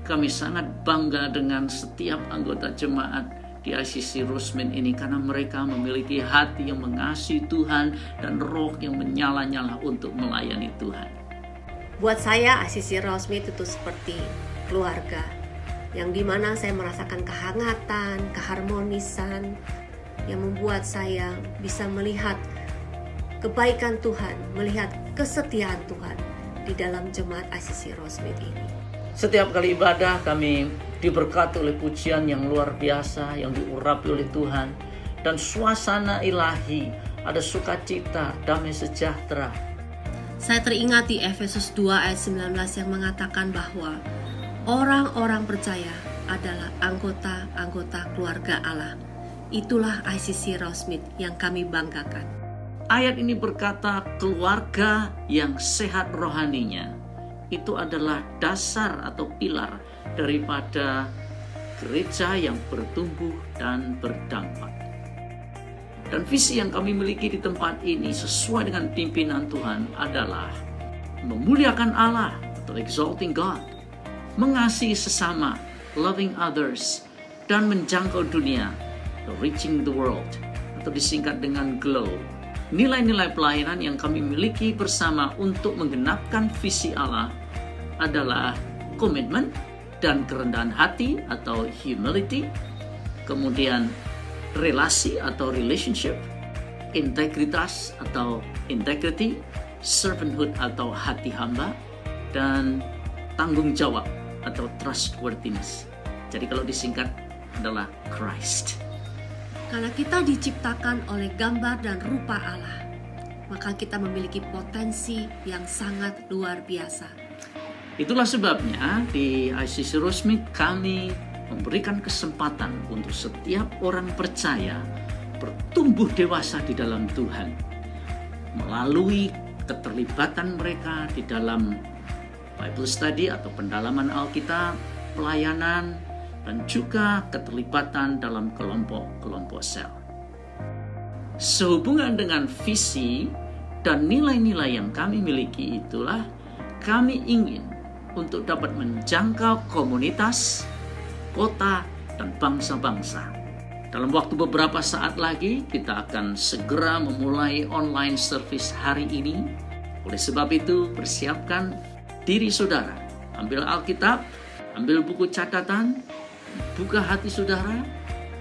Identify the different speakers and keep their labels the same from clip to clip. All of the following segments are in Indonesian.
Speaker 1: kami sangat bangga dengan setiap anggota jemaat di ICC Rosemead ini, karena mereka memiliki hati yang mengasihi Tuhan dan roh yang menyala-nyala untuk melayani Tuhan.
Speaker 2: Buat saya ICC Rosemead itu seperti keluarga, yang dimana saya merasakan kehangatan, keharmonisan, yang membuat saya bisa melihat kebaikan Tuhan, melihat kesetiaan Tuhan di dalam jemaat ICC Rosemead ini.
Speaker 1: Setiap kali ibadah kami diberkati oleh pujian yang luar biasa yang diurapi oleh Tuhan, dan suasana ilahi, ada sukacita, damai sejahtera.
Speaker 2: Saya teringat di Efesus 2 ayat 19 yang mengatakan bahwa orang-orang percaya adalah anggota-anggota keluarga Allah. Itulah ICC Rosemead yang kami banggakan.
Speaker 1: Ayat ini berkata keluarga yang sehat rohaninya. Itu adalah dasar atau pilar daripada gereja yang bertumbuh dan berdampak. Dan visi yang kami miliki di tempat ini sesuai dengan pimpinan Tuhan adalah memuliakan Allah atau exalting God, mengasihi sesama, loving others, dan menjangkau dunia, reaching the world, atau disingkat dengan GLOW. Nilai-nilai pelayanan yang kami miliki bersama untuk menggenapkan visi Allah adalah komitmen dan kerendahan hati atau humility, kemudian relasi atau relationship, integritas atau integrity, servanthood atau hati hamba, dan tanggung jawab atau trustworthiness. Jadi kalau disingkat adalah Christ.
Speaker 2: Karena kita diciptakan oleh gambar dan rupa Allah, maka kita memiliki potensi yang sangat luar biasa.
Speaker 1: Itulah sebabnya di ICC Rosemead kami memberikan kesempatan untuk setiap orang percaya bertumbuh dewasa di dalam Tuhan melalui keterlibatan mereka di dalam Bible study atau pendalaman Alkitab, pelayanan, dan juga keterlibatan dalam kelompok-kelompok sel. Sehubungan dengan visi dan nilai-nilai yang kami miliki, itulah kami ingin untuk dapat menjangkau komunitas, kota, dan bangsa-bangsa. Dalam waktu beberapa saat lagi, kita akan segera memulai online service hari ini. Oleh sebab itu, persiapkan diri saudara. Ambil Alkitab, ambil buku catatan, buka hati saudara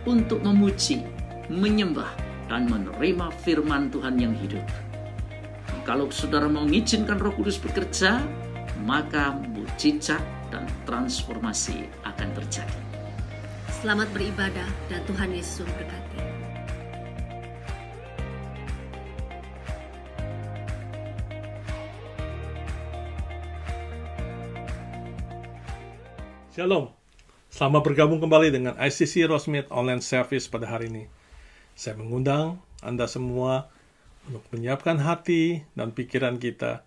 Speaker 1: untuk memuji, menyembah, dan menerima firman Tuhan yang hidup. Kalau saudara mau mengizinkan Roh Kudus bekerja, maka mukjizat dan transformasi akan terjadi.
Speaker 2: Selamat beribadah dan Tuhan Yesus memberkati.
Speaker 3: Shalom, selamat bergabung kembali dengan ICC Rosemead Online Service pada hari ini. Saya mengundang Anda semua untuk menyiapkan hati dan pikiran kita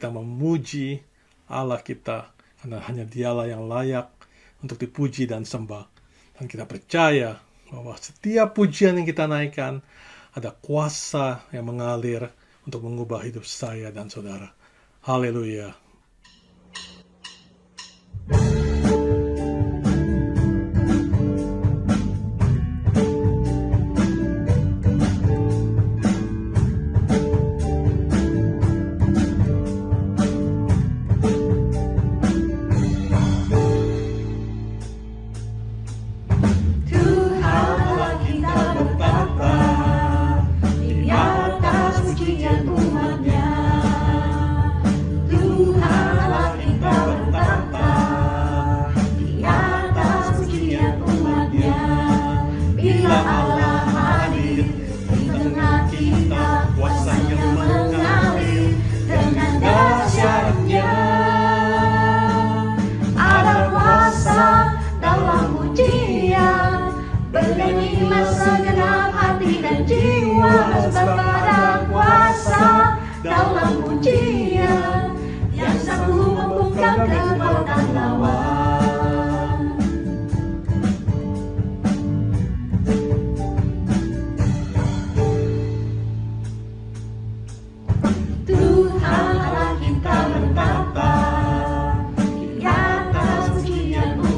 Speaker 3: memuji Allah kita, karena hanya Dialah yang layak untuk dipuji dan sembah. Dan kita percaya bahwa setiap pujian yang kita naikkan ada kuasa yang mengalir untuk mengubah hidup saya dan saudara. Haleluya.
Speaker 4: Bernyanyilah segenap hati dan jiwa, sebab ada kuasa dalam pujian yang sanggup membungkam kekuatan lawan. Tuhan Allah kita bertapa di atas pujian-Mu.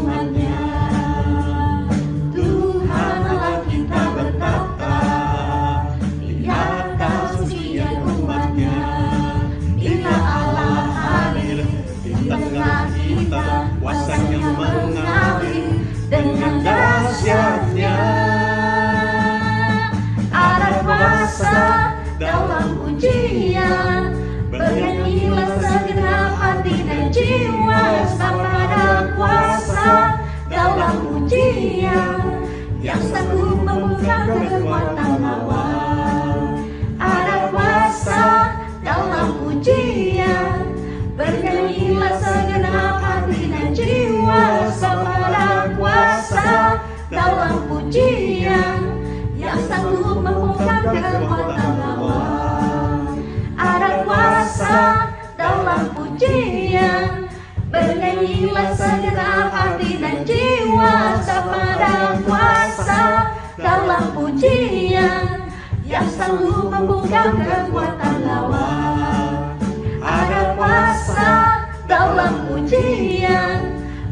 Speaker 4: yang sanggup membungkam kekuatan lawan. Ada kuasa dalam pujian, bernyanyilah segenap hati dan jiwa, sebab ada kuasa dalam pujian yang sanggup membungkam kekuatan lawan. Ada kuasa dalam pujian, bernyanyilah segenap hati dan jiwa, sebab ada kuasa dalam pujian yang sanggup membungkam kekuatan lawan. Ada kuasa dalam pujian,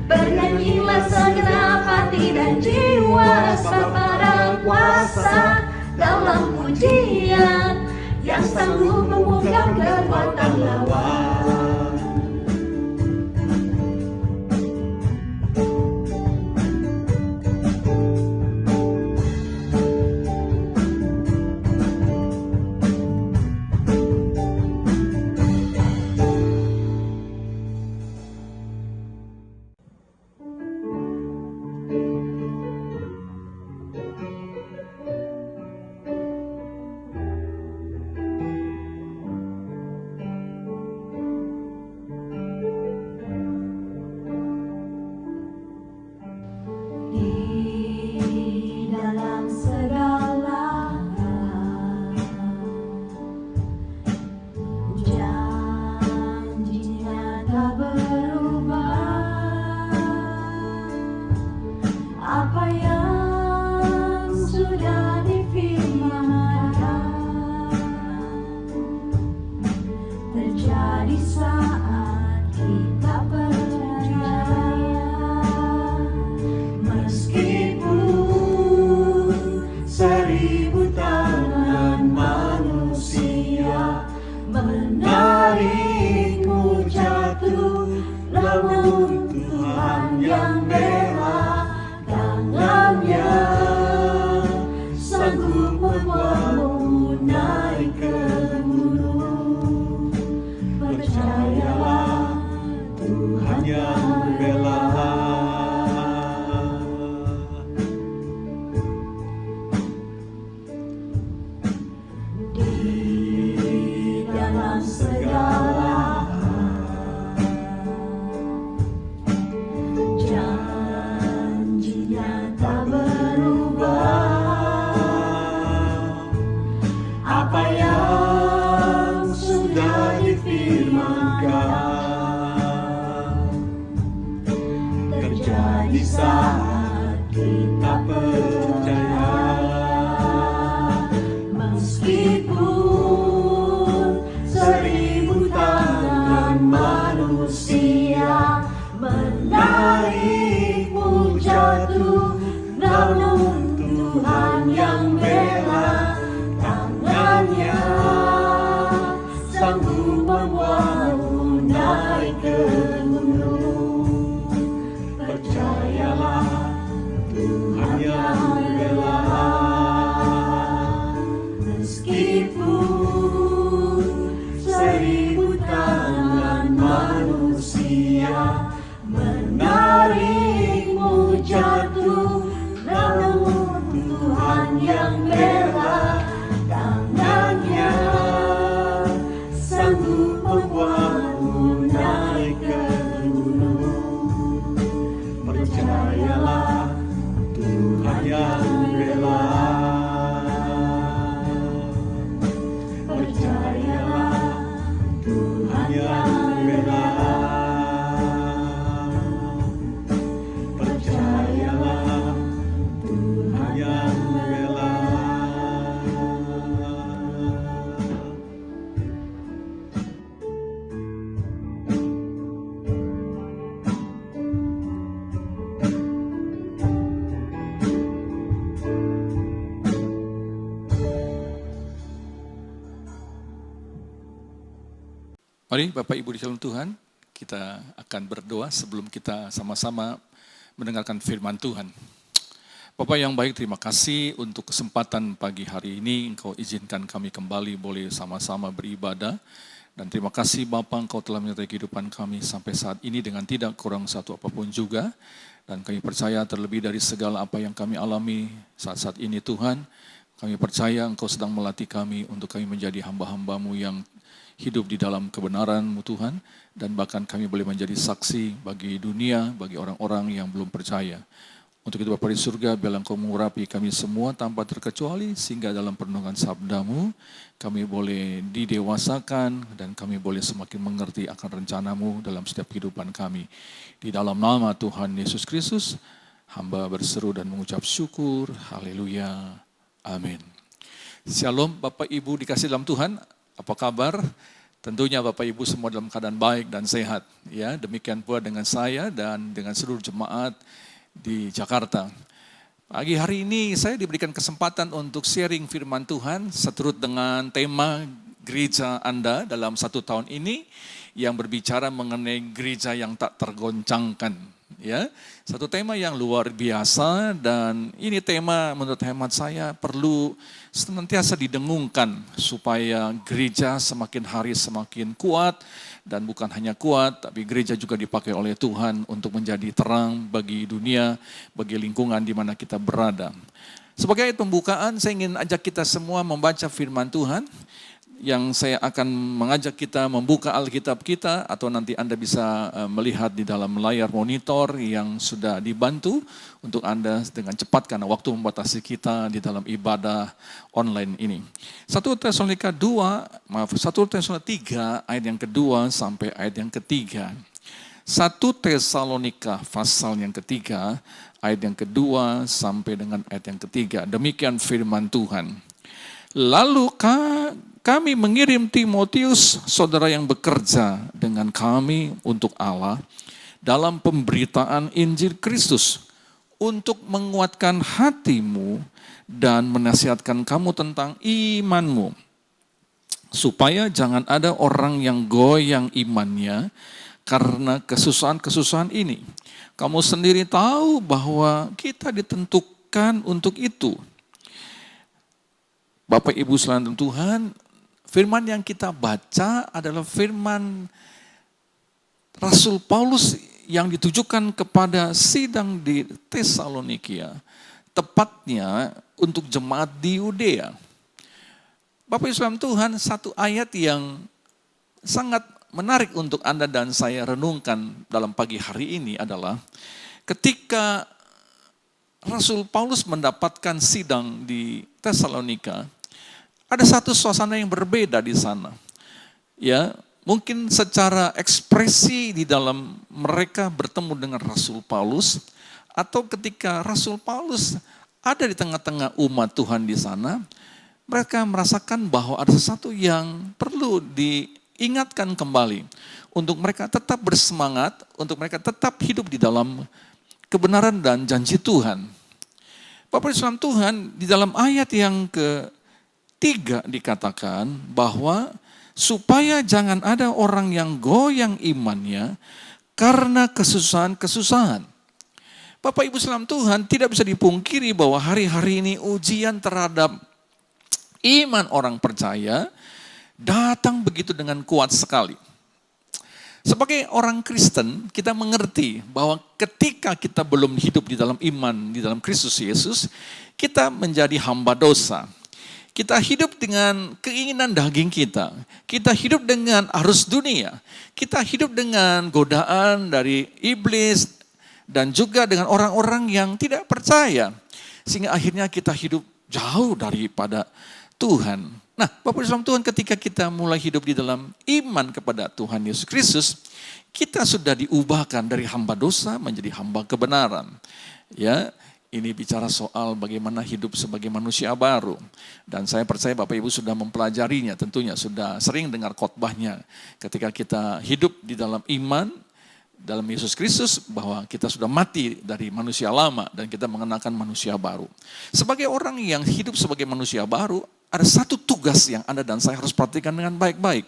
Speaker 4: bernyanyilah segenap hati dan jiwa, sebab ada kuasa dalam pujian yang sanggup membungkam kekuatan lawan. Di dalam segala hal, janjinya tak berubah. Apa yang sudah difirmankan terjadi saat kita percaya. Meskipun 1000 tangan manusia menarikmu jatuh, namun Tuhan yang bela tangannya sanggup membawamu naik ke gunung. Percayalah, Tuhan yang bela. Di dalam segala hal, janjinya tak berubah. Apa yang sudah difirmankan terjadi saat kita percaya. Meskipun 1000 tangan manusia menarikmu jatuh, namun Tuhan yang bela tangannya sanggup membawamu naik ke gunung. Percayalah, Tuhan yang bela. Meskipun 1000 tangan manusia menarikmu jatuh, namun Tuhan yang bela tangannya sanggup membuatmu naik ke gunung. Percayalah, Tuhan yang bela. Percayalah, Tuhan yang bela. Percayalah, Tuhan yang bela.
Speaker 5: Mari Bapak Ibu di dalam Tuhan, kita akan berdoa sebelum kita sama-sama mendengarkan firman Tuhan. Bapak yang baik, terima kasih untuk kesempatan pagi hari ini. Engkau izinkan kami kembali boleh sama-sama beribadah. Dan terima kasih Bapak, Engkau telah menyertai kehidupan kami sampai saat ini dengan tidak kurang satu apapun juga. Dan kami percaya terlebih dari segala apa yang kami alami saat-saat ini Tuhan, kami percaya Engkau sedang melatih kami untuk kami menjadi hamba-hamba-Mu yang hidup di dalam kebenaran-Mu Tuhan, dan bahkan kami boleh menjadi saksi bagi dunia, bagi orang-orang yang belum percaya. Untuk itu Bapa di surga, biarlah Engkau mengurapi kami semua tanpa terkecuali, sehingga dalam perenungan sabda-Mu, kami boleh didewasakan dan kami boleh semakin mengerti akan rencana-Mu dalam setiap kehidupan kami. Di dalam nama Tuhan Yesus Kristus, hamba berseru dan mengucap syukur, haleluya, amin. Shalom Bapak Ibu dikasih dalam Tuhan, apa kabar? Tentunya Bapak Ibu semua dalam keadaan baik dan sehat. Ya, demikian pula dengan saya dan dengan seluruh jemaat di Jakarta. Pagi hari ini saya diberikan kesempatan untuk sharing firman Tuhan seturut dengan tema gereja Anda dalam 1 tahun ini yang berbicara mengenai gereja yang tak tergoncangkan. Ya, satu tema yang luar biasa, dan ini tema menurut hemat saya perlu senantiasa didengungkan supaya gereja semakin hari semakin kuat, dan bukan hanya kuat tapi gereja juga dipakai oleh Tuhan untuk menjadi terang bagi dunia, bagi lingkungan di mana kita berada. Sebagai pembukaan saya ingin ajak kita semua membaca firman Tuhan, yang saya akan mengajak kita membuka Alkitab kita, atau nanti Anda bisa melihat di dalam layar monitor yang sudah dibantu untuk Anda dengan cepat karena waktu membatasi kita di dalam ibadah online ini. 1 Tesalonika 3 ayat yang kedua sampai ayat yang ketiga. 1 Tesalonika pasal yang ketiga ayat yang kedua sampai dengan ayat yang ketiga. Demikian firman Tuhan. Lalu kami mengirim Timotius, saudara yang bekerja dengan kami untuk Allah dalam pemberitaan Injil Kristus, untuk menguatkan hatimu dan menasihatkan kamu tentang imanmu, supaya jangan ada orang yang goyang imannya karena kesusahan-kesusahan ini. Kamu sendiri tahu bahwa kita ditentukan untuk itu. Bapak Ibu sekalian Tuhan, firman yang kita baca adalah firman Rasul Paulus yang ditujukan kepada sidang di Tesalonika, tepatnya untuk jemaat di Yudea. Bapak Ibu sekalian Tuhan, satu ayat yang sangat menarik untuk Anda dan saya renungkan dalam pagi hari ini adalah ketika Rasul Paulus mendapatkan sidang di Tesalonika, ada satu suasana yang berbeda di sana. Ya, mungkin secara ekspresi di dalam mereka bertemu dengan Rasul Paulus, atau ketika Rasul Paulus ada di tengah-tengah umat Tuhan di sana, mereka merasakan bahwa ada sesuatu yang perlu diingatkan kembali untuk mereka tetap bersemangat, untuk mereka tetap hidup di dalam kebenaran dan janji Tuhan. Bapak Islam Tuhan, di dalam ayat yang ketiga dikatakan bahwa supaya jangan ada orang yang goyang imannya karena kesusahan-kesusahan. Bapak Ibu Islam Tuhan, tidak bisa dipungkiri bahwa hari-hari ini ujian terhadap iman orang percaya datang begitu dengan kuat sekali. Sebagai orang Kristen, kita mengerti bahwa ketika kita belum hidup di dalam iman, di dalam Kristus Yesus, kita menjadi hamba dosa. Kita hidup dengan keinginan daging kita. Kita hidup dengan arus dunia. Kita hidup dengan godaan dari iblis dan juga dengan orang-orang yang tidak percaya. Sehingga akhirnya kita hidup jauh daripada Tuhan. Nah, Bapak Islam Tuhan, ketika kita mulai hidup di dalam iman kepada Tuhan Yesus Kristus, kita sudah diubahkan dari hamba dosa menjadi hamba kebenaran. Ya, ini bicara soal bagaimana hidup sebagai manusia baru. Dan saya percaya Bapak Ibu sudah mempelajarinya, tentunya sudah sering dengar khotbahnya. Ketika kita hidup di dalam iman, dalam Yesus Kristus, bahwa kita sudah mati dari manusia lama dan kita mengenakan manusia baru. Sebagai orang yang hidup sebagai manusia baru, ada satu tugas yang Anda dan saya harus perhatikan dengan baik-baik.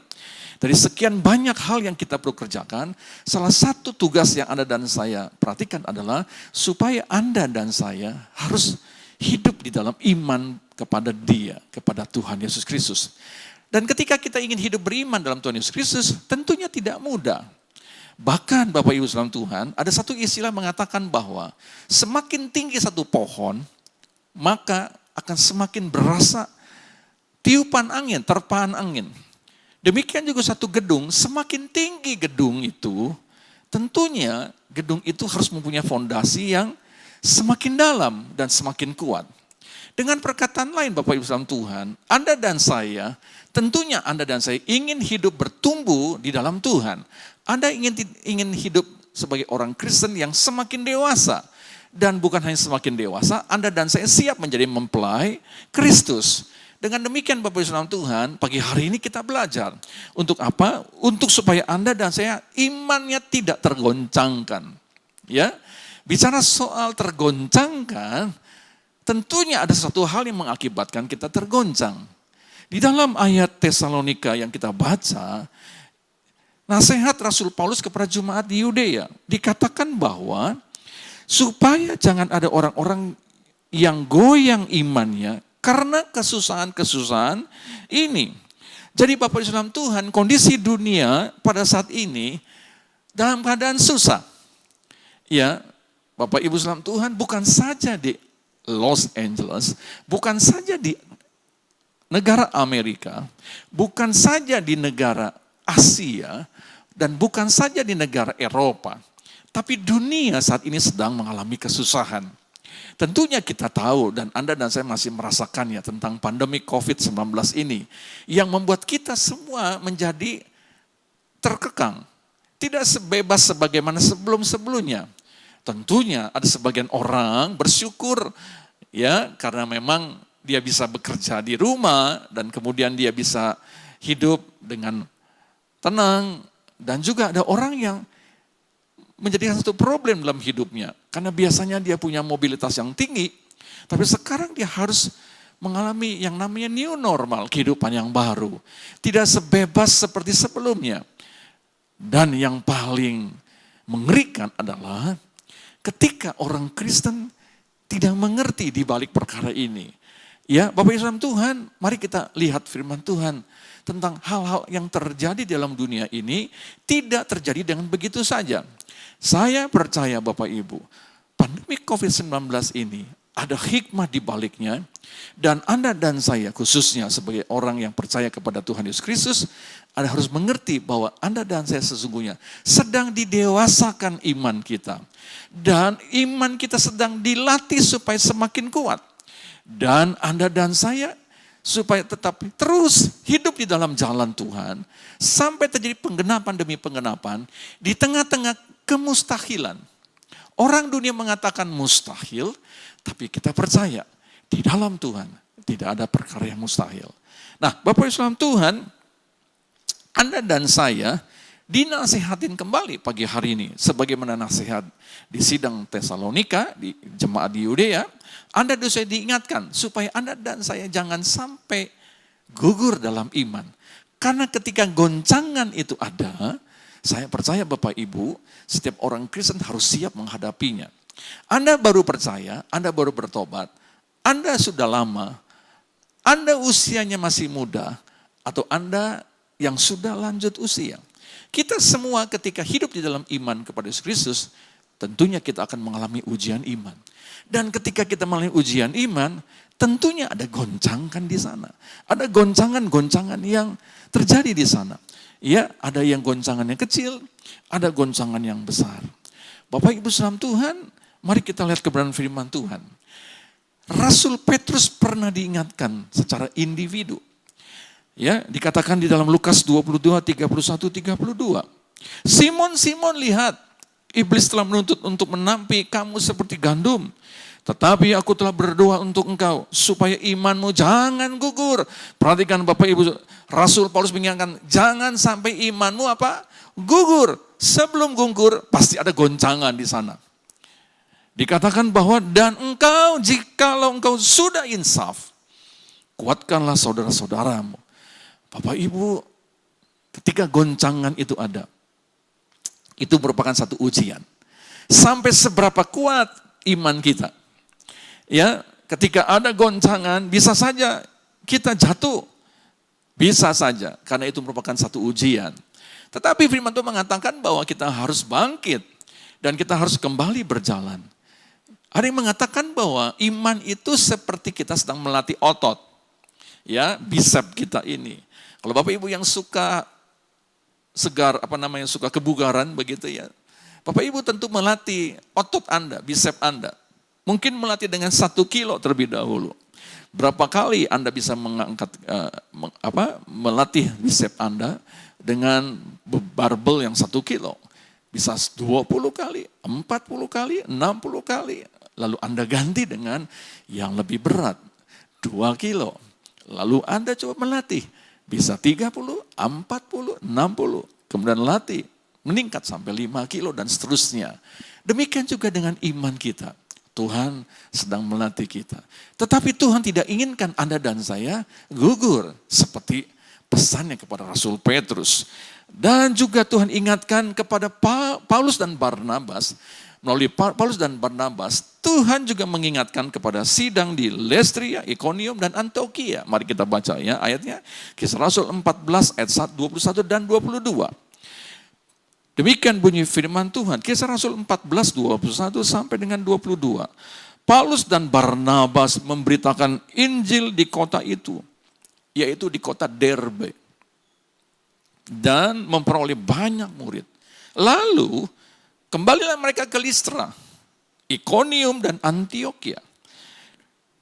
Speaker 5: Dari sekian banyak hal yang kita perlu kerjakan, salah satu tugas yang Anda dan saya perhatikan adalah supaya Anda dan saya harus hidup di dalam iman kepada Dia, kepada Tuhan Yesus Kristus. Dan ketika kita ingin hidup beriman dalam Tuhan Yesus Kristus, tentunya tidak mudah. Bahkan Bapak Ibu saudara Tuhan, ada satu istilah mengatakan bahwa semakin tinggi satu pohon, maka akan semakin berasa tiupan angin, terpaan angin. Demikian juga satu gedung, semakin tinggi gedung itu, tentunya gedung itu harus mempunyai fondasi yang semakin dalam dan semakin kuat. Dengan perkataan lain Bapak Ibu saudara Tuhan, Anda dan saya, tentunya Anda dan saya ingin hidup bertumbuh di dalam Tuhan. Anda ingin hidup sebagai orang Kristen yang semakin dewasa. Dan bukan hanya semakin dewasa, Anda dan saya siap menjadi mempelai Kristus. Dengan demikian Bapak Ibu saudara Tuhan, pagi hari ini kita belajar. Untuk apa? Untuk supaya Anda dan saya imannya tidak tergoncangkan. Ya, bicara soal tergoncangkan, tentunya ada satu hal yang mengakibatkan kita tergoncang. Di dalam ayat Tesalonika yang kita baca, nasihat Rasul Paulus kepada jemaat di Yudea, dikatakan bahwa supaya jangan ada orang-orang yang goyang imannya karena kesusahan-kesusahan ini. Jadi Bapak Ibu saudara Tuhan, kondisi dunia pada saat ini dalam keadaan susah. Ya, Bapak Ibu saudara Tuhan, bukan saja di Los Angeles, bukan saja di negara Amerika, bukan saja di negara Asia, dan bukan saja di negara Eropa. Tapi dunia saat ini sedang mengalami kesusahan. Tentunya kita tahu dan Anda dan saya masih merasakannya tentang pandemi COVID-19 ini. Yang membuat kita semua menjadi terkekang. Tidak sebebas sebagaimana sebelum-sebelumnya. Tentunya ada sebagian orang bersyukur ya karena memang dia bisa bekerja di rumah dan kemudian dia bisa hidup dengan tenang. Dan juga ada orang yang menjadi satu problem dalam hidupnya. Karena biasanya dia punya mobilitas yang tinggi, tapi sekarang dia harus mengalami yang namanya new normal, kehidupan yang baru. Tidak sebebas seperti sebelumnya. Dan yang paling mengerikan adalah ketika orang Kristen tidak mengerti di balik perkara ini. Ya, Bapak Ibu saudara Tuhan, mari kita lihat firman Tuhan tentang hal-hal yang terjadi dalam dunia ini tidak terjadi dengan begitu saja. Saya percaya Bapak Ibu, pandemi COVID-19 ini ada hikmah di baliknya dan Anda dan saya khususnya sebagai orang yang percaya kepada Tuhan Yesus Kristus, Anda harus mengerti bahwa Anda dan saya sesungguhnya sedang didewasakan iman kita. Dan iman kita sedang dilatih supaya semakin kuat. Dan Anda dan saya supaya tetap terus hidup di dalam jalan Tuhan sampai terjadi penggenapan demi penggenapan di tengah-tengah kemustahilan. Orang dunia mengatakan mustahil, tapi kita percaya di dalam Tuhan tidak ada perkara yang mustahil. Nah, Bapak Ibu saudara Tuhan, Anda dan saya dinasihatin kembali pagi hari ini sebagaimana nasihat di sidang Tesalonika, di jemaat di Yudea. Anda dan saya diingatkan supaya Anda dan saya jangan sampai gugur dalam iman. Karena ketika goncangan itu ada, saya percaya Bapak Ibu, setiap orang Kristen harus siap menghadapinya. Anda baru percaya, Anda baru bertobat, Anda sudah lama, Anda usianya masih muda, atau Anda yang sudah lanjut usia. Kita semua ketika hidup di dalam iman kepada Yesus Kristus, tentunya kita akan mengalami ujian iman. Dan ketika kita mengalami ujian iman, tentunya ada goncangan di sana. Ada goncangan-goncangan yang terjadi di sana. Ya, ada yang goncangan yang kecil, ada goncangan yang besar. Bapak Ibu saudara Tuhan, mari kita lihat kebenaran firman Tuhan. Rasul Petrus pernah diingatkan secara individu. Ya, dikatakan di dalam Lukas 22, 31, 32. Simon, Simon, lihat, iblis telah menuntut untuk menampi kamu seperti gandum. Tetapi aku telah berdoa untuk engkau, supaya imanmu jangan gugur. Perhatikan Bapak Ibu, Rasul Paulus mengingatkan, jangan sampai imanmu apa? Gugur. Sebelum gugur, pasti ada goncangan di sana. Dikatakan bahwa, dan engkau, jikalau engkau sudah insaf, kuatkanlah saudara-saudaramu. Bapak Ibu, ketika goncangan itu ada, itu merupakan satu ujian. Sampai seberapa kuat iman kita. Ya, ketika ada goncangan, bisa saja kita jatuh. Bisa saja, karena itu merupakan satu ujian. Tetapi firman Tuhan mengatakan bahwa kita harus bangkit dan kita harus kembali berjalan. Ada yang mengatakan bahwa iman itu seperti kita sedang melatih otot. Ya, bicep kita ini. Kalau Bapak Ibu yang suka segar, suka kebugaran begitu ya. Bapak Ibu tentu melatih otot Anda, bicep Anda. Mungkin melatih dengan 1 kilo terlebih dahulu. Berapa kali Anda bisa mengangkat, melatih bicep Anda dengan barbel yang 1 kilo. Bisa 20 kali, 40 kali, 60 kali. Lalu Anda ganti dengan yang lebih berat, 2 kilo. Lalu Anda coba melatih, bisa 30, 40, 60. Kemudian latih, meningkat sampai 5 kilo dan seterusnya. Demikian juga dengan iman kita. Tuhan sedang melatih kita. Tetapi Tuhan tidak inginkan Anda dan saya gugur. Seperti pesannya kepada Rasul Petrus. Dan juga Tuhan ingatkan kepada Paulus dan Barnabas. Melalui Paulus dan Barnabas, Tuhan juga mengingatkan kepada sidang di Lystria, Iconium, dan Antioquia. Mari kita baca ya ayatnya. Kisah Rasul 14 ayat 21 dan 22. Demikian bunyi firman Tuhan. Kisah Rasul 14, 21 sampai dengan 22. Paulus dan Barnabas memberitakan Injil di kota itu. Yaitu di kota Derbe. Dan memperoleh banyak murid. Lalu kembalilah mereka ke Listra, Iconium dan Antioquia.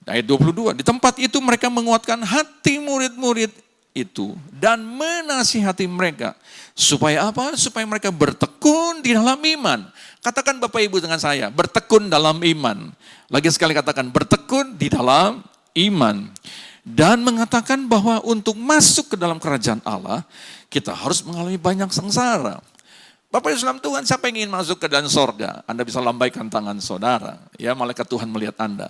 Speaker 5: Ayat 22. Di tempat itu mereka menguatkan hati murid-murid itu dan menasihati mereka. Supaya apa? Supaya mereka bertekun di dalam iman. Katakan Bapak Ibu dengan saya, bertekun dalam iman. Lagi sekali katakan, bertekun di dalam iman. Dan mengatakan bahwa untuk masuk ke dalam kerajaan Allah, kita harus mengalami banyak sengsara. Bapak Ibu saudara Tuhan, siapa yang ingin masuk ke dalam sorga? Anda bisa lambaikan tangan saudara. Ya, malaikat Tuhan melihat Anda.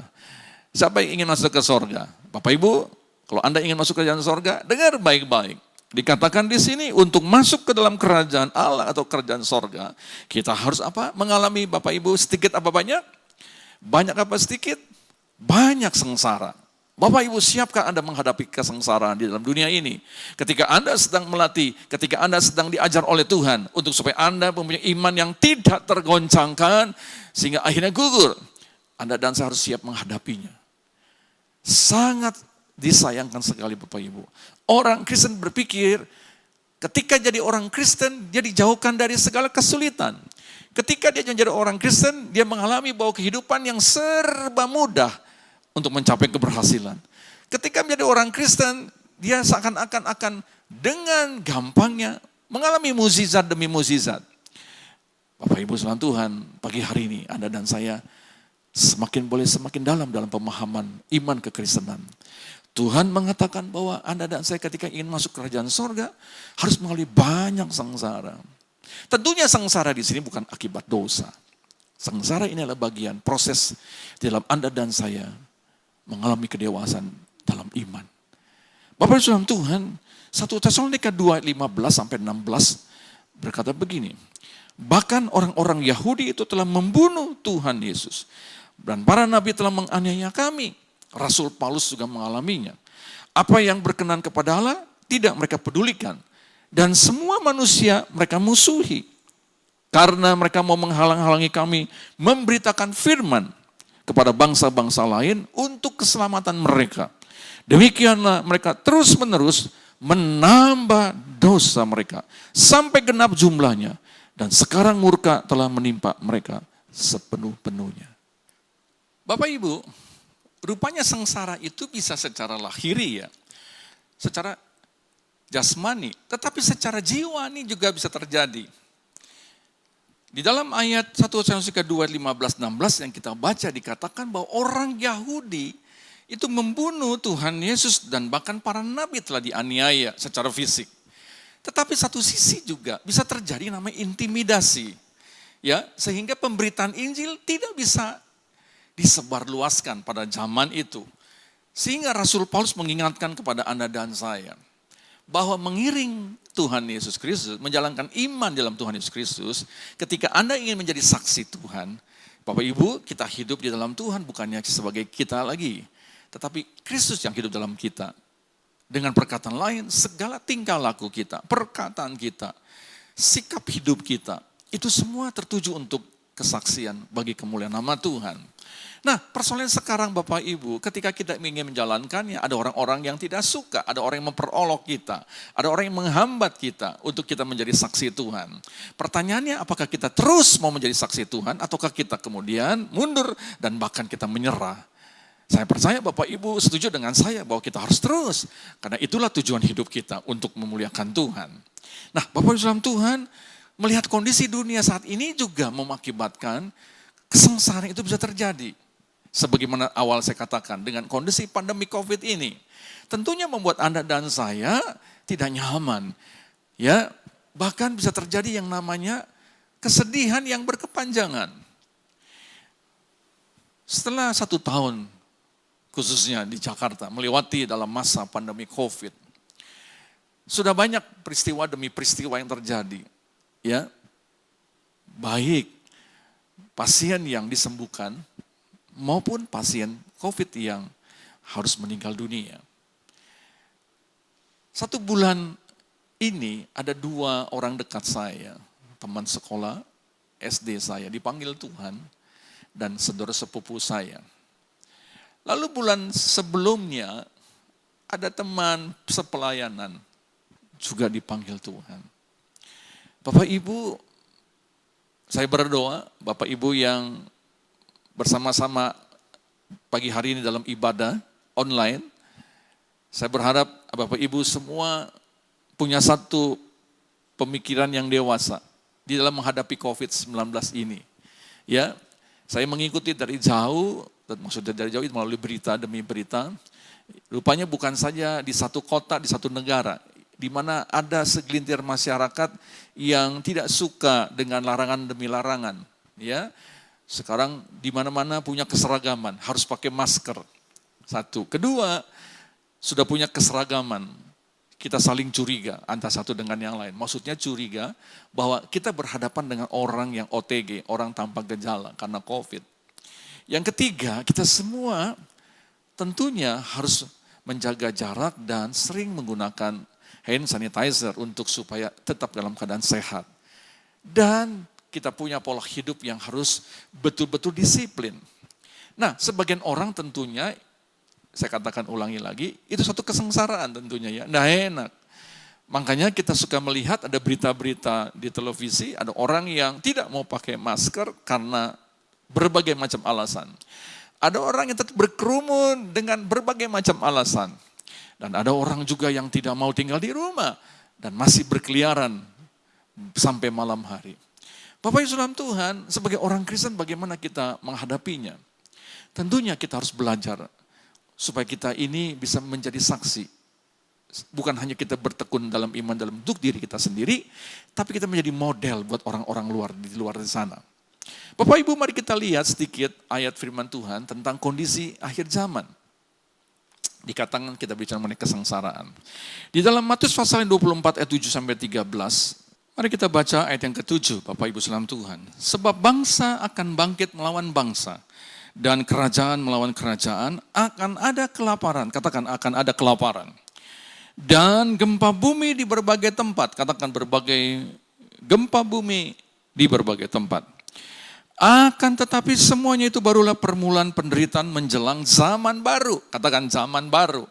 Speaker 5: Siapa yang ingin masuk ke sorga? Bapak Ibu, kalau Anda ingin masuk ke dalam sorga, dengar baik-baik. Dikatakan di sini untuk masuk ke dalam kerajaan Allah atau kerajaan sorga, kita harus apa? Mengalami Bapak Ibu sedikit apa banyak? Banyak apa sedikit? Banyak sengsara. Bapak Ibu, siapkah Anda menghadapi kesengsaraan di dalam dunia ini? Ketika Anda sedang melatih, ketika Anda sedang diajar oleh Tuhan, untuk supaya Anda mempunyai iman yang tidak tergoncangkan, sehingga akhirnya gugur. Anda dan saya harus siap menghadapinya. Sangat disayangkan sekali Bapak Ibu. Orang Kristen berpikir, ketika jadi orang Kristen, dia dijauhkan dari segala kesulitan. Ketika dia menjadi orang Kristen, dia mengalami bahwa kehidupan yang serba mudah untuk mencapai keberhasilan. Ketika menjadi orang Kristen, dia seakan-akan akan dengan gampangnya mengalami mukjizat demi mukjizat. Bapak Ibu saudara Tuhan, pagi hari ini Anda dan saya semakin dalam pemahaman iman kekristenan. Tuhan mengatakan bahwa Anda dan saya ketika ingin masuk kerajaan sorga harus mengalami banyak sengsara. Tentunya sengsara di sini bukan akibat dosa. Sengsara ini adalah bagian proses di dalam Anda dan saya mengalami kedewasaan dalam iman. Bapak Ibu saudara Tuhan, 1 Tesalonika 2 ayat 15 sampai 16 berkata begini. Bahkan orang-orang Yahudi itu telah membunuh Tuhan Yesus. Dan para nabi telah menganiaya kami. Rasul Paulus juga mengalaminya. Apa yang berkenan kepada Allah tidak mereka pedulikan. Dan semua manusia mereka musuhi. Karena mereka mau menghalang-halangi kami memberitakan firman kepada bangsa-bangsa lain untuk keselamatan mereka. Demikianlah mereka terus-menerus menambah dosa mereka. Sampai genap jumlahnya. Dan sekarang murka telah menimpa mereka sepenuh-penuhnya. Bapak Ibu, rupanya sengsara itu bisa secara lahiri ya. Secara jasmani. Tetapi secara jiwani juga bisa terjadi. Di dalam ayat 1 Tesalonika 2, 15-16 yang kita baca dikatakan bahwa orang Yahudi itu membunuh Tuhan Yesus dan bahkan para nabi telah dianiaya secara fisik. Tetapi satu sisi juga bisa terjadi namanya intimidasi. Ya, sehingga pemberitaan Injil tidak bisa disebarluaskan pada zaman itu. Sehingga Rasul Paulus mengingatkan kepada Anda dan saya bahwa mengiring Tuhan Yesus Kristus, menjalankan iman dalam Tuhan Yesus Kristus, ketika Anda ingin menjadi saksi Tuhan, Bapak Ibu, kita hidup di dalam Tuhan bukannya sebagai kita lagi, tetapi Kristus yang hidup dalam kita. Dengan perkataan lain, segala tingkah laku kita, perkataan kita, sikap hidup kita, itu semua tertuju untuk kesaksian bagi kemuliaan nama Tuhan. Nah, persoalan sekarang Bapak Ibu, ketika kita ingin menjalankannya, ada orang-orang yang tidak suka, ada orang yang memperolok kita, ada orang yang menghambat kita untuk kita menjadi saksi Tuhan. Pertanyaannya, apakah kita terus mau menjadi saksi Tuhan, ataukah kita kemudian mundur dan bahkan kita menyerah? Saya percaya Bapak Ibu setuju dengan saya bahwa kita harus terus, karena itulah tujuan hidup kita untuk memuliakan Tuhan. Nah, Bapak Ibu dalam Tuhan, melihat kondisi dunia saat ini juga mengakibatkan kesengsaraan itu bisa terjadi. Sebagaimana awal saya katakan, dengan kondisi pandemi COVID ini, tentunya membuat Anda dan saya tidak nyaman. Ya, bahkan bisa terjadi yang namanya kesedihan yang berkepanjangan. Setelah 1 tahun, khususnya di Jakarta, melewati dalam masa pandemi COVID, sudah banyak peristiwa demi peristiwa yang terjadi. Ya, baik pasien yang disembuhkan, maupun pasien COVID yang harus meninggal dunia. 1 bulan ini ada 2 orang dekat saya, teman sekolah SD saya dipanggil Tuhan, dan saudara sepupu saya. Lalu bulan sebelumnya ada teman sepelayanan juga dipanggil Tuhan. Bapak Ibu, saya berdoa, Bapak Ibu yang bersama-sama pagi hari ini dalam ibadah online, saya berharap Bapak Ibu semua punya satu pemikiran yang dewasa di dalam menghadapi COVID-19 ini. Ya, saya mengikuti dari jauh, maksudnya dari jauh itu melalui berita demi berita. Rupanya bukan saja di satu kota, di satu negara, di mana ada segelintir masyarakat yang tidak suka dengan larangan demi larangan. Ya, sekarang di mana-mana punya keseragaman, harus pakai masker. 1. Kedua, sudah punya keseragaman. Kita saling curiga antara satu dengan yang lain. Maksudnya curiga bahwa kita berhadapan dengan orang yang OTG, orang tanpa gejala karena COVID. Yang ketiga, kita semua tentunya harus menjaga jarak dan sering menggunakan hand sanitizer untuk supaya tetap dalam keadaan sehat. Dan kita punya pola hidup yang harus betul-betul disiplin. Nah, sebagian orang tentunya, saya katakan ulangi lagi, itu satu kesengsaraan tentunya ya, nggak enak. Makanya kita suka melihat ada berita-berita di televisi, ada orang yang tidak mau pakai masker karena berbagai macam alasan. Ada orang yang tetap berkerumun dengan berbagai macam alasan. Dan ada orang juga yang tidak mau tinggal di rumah dan masih berkeliaran sampai malam hari. Bapak Ibu dalam Tuhan, sebagai orang Kristen bagaimana kita menghadapinya? Tentunya kita harus belajar supaya kita ini bisa menjadi saksi. Bukan hanya kita bertekun dalam iman dalam bentuk diri kita sendiri, tapi kita menjadi model buat orang-orang di luar di sana. Bapak Ibu, mari kita lihat sedikit ayat firman Tuhan tentang kondisi akhir zaman. Dikatakan kita bicara mengenai kesengsaraan. Di dalam Matius pasal 24 ayat 7 sampai 13, mari kita baca ayat yang ke-7, Bapak Ibu salam Tuhan. Sebab bangsa akan bangkit melawan bangsa, dan kerajaan melawan kerajaan, akan ada kelaparan. Katakan akan ada kelaparan. Dan gempa bumi di berbagai tempat. Katakan berbagai gempa bumi di berbagai tempat. Akan tetapi semuanya itu barulah permulaan penderitaan menjelang zaman baru. Katakan zaman baru.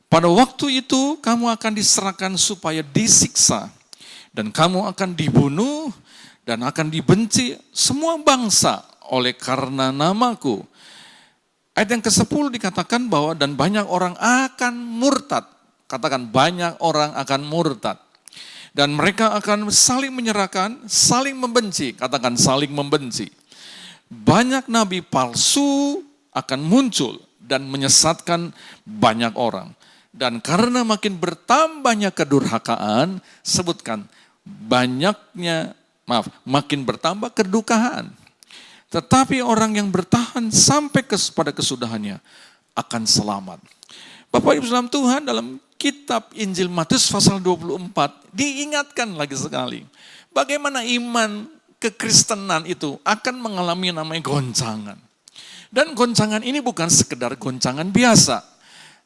Speaker 5: Pada waktu itu kamu akan diserahkan supaya disiksa. Dan kamu akan dibunuh dan akan dibenci semua bangsa oleh karena namaku. Ayat yang ke-10 dikatakan bahwa dan banyak orang akan murtad. Katakan banyak orang akan murtad. Dan mereka akan saling menyerahkan, saling membenci. Katakan saling membenci. Banyak nabi palsu akan muncul dan menyesatkan banyak orang. Dan karena makin bertambahnya kedurhakaan, sebutkan makin bertambah kedukaan. Tetapi orang yang bertahan sampai pada kesudahannya akan selamat. Bapak Ibu dalam Tuhan, dalam kitab Injil Matius pasal 24 diingatkan lagi sekali. Bagaimana iman kekristenan itu akan mengalami namanya goncangan. Dan goncangan ini bukan sekedar goncangan biasa,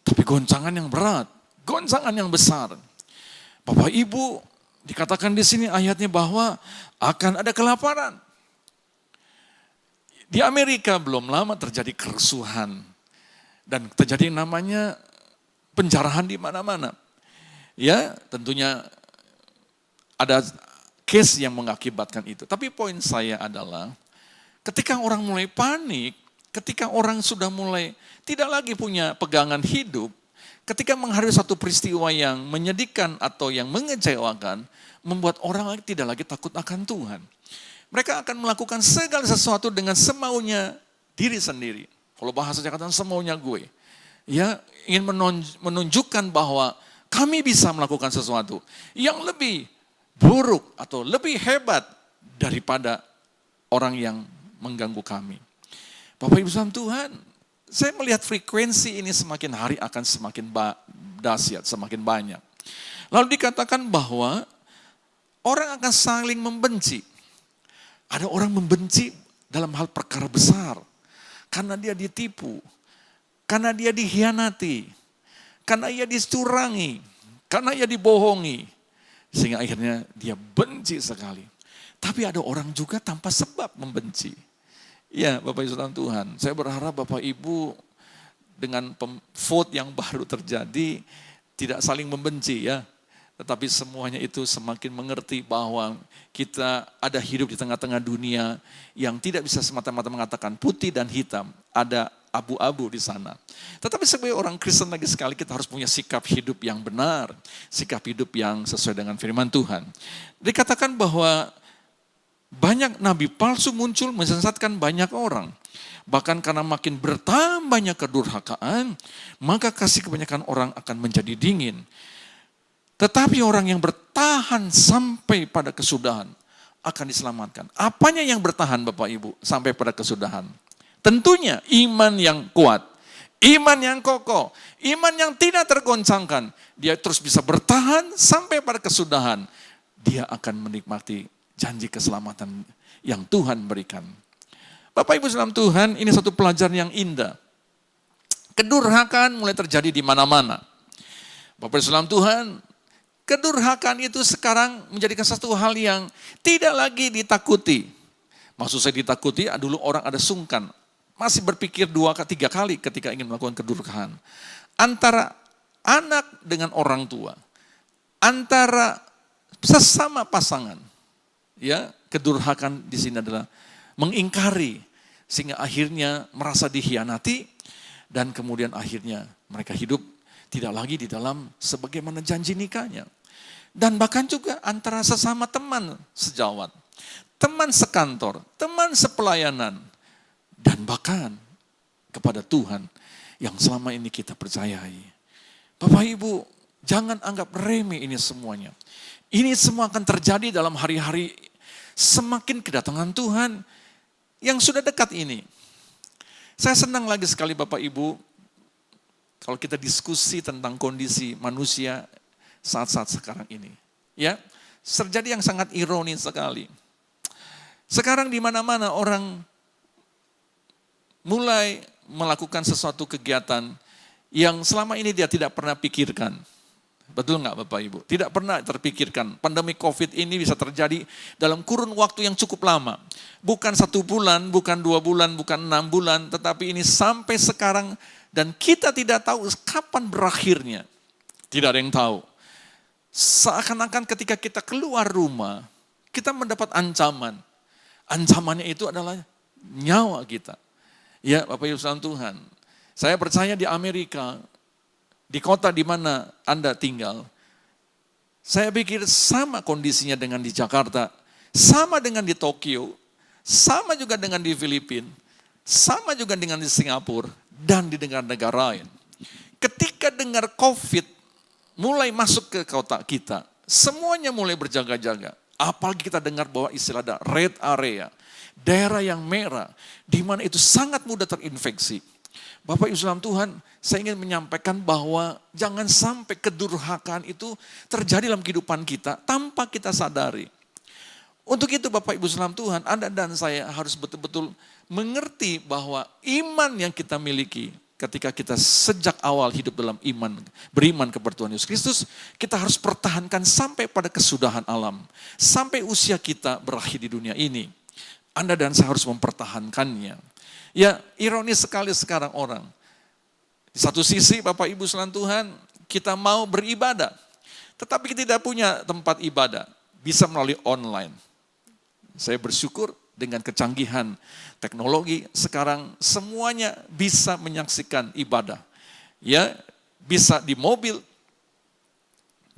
Speaker 5: tapi goncangan yang berat, goncangan yang besar. Bapak Ibu, Dikatakan di sini ayatnya bahwa akan ada kelaparan. Di Amerika belum lama terjadi kerusuhan dan terjadi namanya penjarahan di mana-mana. Ya, tentunya ada case yang mengakibatkan itu. Tapi poin saya adalah ketika orang mulai panik, ketika orang sudah mulai tidak lagi punya pegangan hidup, ketika menghadapi satu peristiwa yang menyedihkan atau yang mengecewakan, membuat orang tidak lagi takut akan Tuhan. Mereka akan melakukan segala sesuatu dengan semaunya diri sendiri. Kalau bahasa Jakarta semaunya gue. Ya, ingin menunjukkan bahwa kami bisa melakukan sesuatu yang lebih buruk atau lebih hebat daripada orang yang mengganggu kami. Bapak Ibu saudara Tuhan, saya melihat frekuensi ini semakin hari akan semakin dahsyat, semakin banyak. Lalu dikatakan bahwa orang akan saling membenci. Ada orang membenci dalam hal perkara besar. Karena dia ditipu. Karena dia dikhianati. Karena ia dicurangi. Karena ia dibohongi. Sehingga akhirnya dia benci sekali. Tapi ada orang juga tanpa sebab membenci. Ya Bapak Ibu saudara Tuhan. Saya berharap Bapak Ibu dengan vote yang baru terjadi tidak saling membenci ya. Tetapi semuanya itu semakin mengerti bahwa kita ada hidup di tengah-tengah dunia yang tidak bisa semata-mata mengatakan putih dan hitam. Ada abu-abu di sana. Tetapi sebagai orang Kristen lagi sekali kita harus punya sikap hidup yang benar. Sikap hidup yang sesuai dengan firman Tuhan. Dikatakan bahwa banyak nabi palsu muncul menyesatkan banyak orang. Bahkan karena makin bertambahnya kedurhakaan, maka kasih kebanyakan orang akan menjadi dingin. Tetapi orang yang bertahan sampai pada kesudahan akan diselamatkan. Apanya yang bertahan Bapak Ibu sampai pada kesudahan? Tentunya iman yang kuat, iman yang kokoh, iman yang tidak tergoncangkan. Dia terus bisa bertahan sampai pada kesudahan. Dia akan menikmati janji keselamatan yang Tuhan berikan. Bapak Ibu saudara Tuhan, ini satu pelajaran yang indah. Kedurhakaan mulai terjadi di mana-mana. Bapak Ibu saudara Tuhan, kedurhakaan itu sekarang menjadikan satu hal yang tidak lagi ditakuti. Maksud saya ditakuti, dulu orang ada sungkan. Masih berpikir 2-3 kali ketika ingin melakukan kedurhakaan. Antara anak dengan orang tua. Antara sesama pasangan. Ya, kedurhakaan di sini adalah mengingkari. Sehingga akhirnya merasa dikhianati. Dan kemudian akhirnya mereka hidup tidak lagi di dalam sebagaimana janji nikahnya. Dan bahkan juga antara sesama teman sejawat, teman sekantor, teman sepelayanan, dan bahkan kepada Tuhan yang selama ini kita percayai. Bapak Ibu, jangan anggap remeh ini semuanya. Ini semua akan terjadi dalam hari-hari semakin kedatangan Tuhan yang sudah dekat ini. Saya senang lagi sekali Bapak Ibu, kalau kita diskusi tentang kondisi manusia saat-saat sekarang ini. Ya, terjadi yang sangat ironis sekali. Sekarang di mana-mana orang mulai melakukan sesuatu kegiatan yang selama ini dia tidak pernah pikirkan. Betul nggak Bapak Ibu? Tidak pernah terpikirkan. Pandemi COVID ini bisa terjadi dalam kurun waktu yang cukup lama. Bukan 1 bulan, bukan 2 bulan, bukan 6 bulan. Tetapi ini sampai sekarang dan kita tidak tahu kapan berakhirnya. Tidak ada yang tahu. Seakan-akan ketika kita keluar rumah, kita mendapat ancaman. Ancamannya itu adalah nyawa kita. Ya Bapak Ibu saudara Tuhan. Saya percaya di Amerika, di kota di mana Anda tinggal, saya pikir sama kondisinya dengan di Jakarta, sama dengan di Tokyo, sama juga dengan di Filipina, sama juga dengan di Singapura, dan di negara-negara lain. Ketika dengar COVID mulai masuk ke kota kita, semuanya mulai berjaga-jaga. Apalagi kita dengar bahwa istilah ada red area, daerah yang merah, di mana itu sangat mudah terinfeksi. Bapak Ibu saudara Tuhan, saya ingin menyampaikan bahwa jangan sampai kedurhakaan itu terjadi dalam kehidupan kita tanpa kita sadari. Untuk itu Bapak Ibu saudara Tuhan, Anda dan saya harus betul-betul mengerti bahwa iman yang kita miliki ketika kita sejak awal hidup dalam iman, beriman kepada Tuhan Yesus Kristus, kita harus pertahankan sampai pada kesudahan alam. Sampai usia kita berakhir di dunia ini. Anda dan saya harus mempertahankannya. Ya, ironis sekali sekarang orang. Di satu sisi Bapak Ibu sekalian Tuhan, kita mau beribadah. Tetapi kita tidak punya tempat ibadah. Bisa melalui online. Saya bersyukur dengan kecanggihan teknologi, sekarang semuanya bisa menyaksikan ibadah. Ya, bisa di mobil,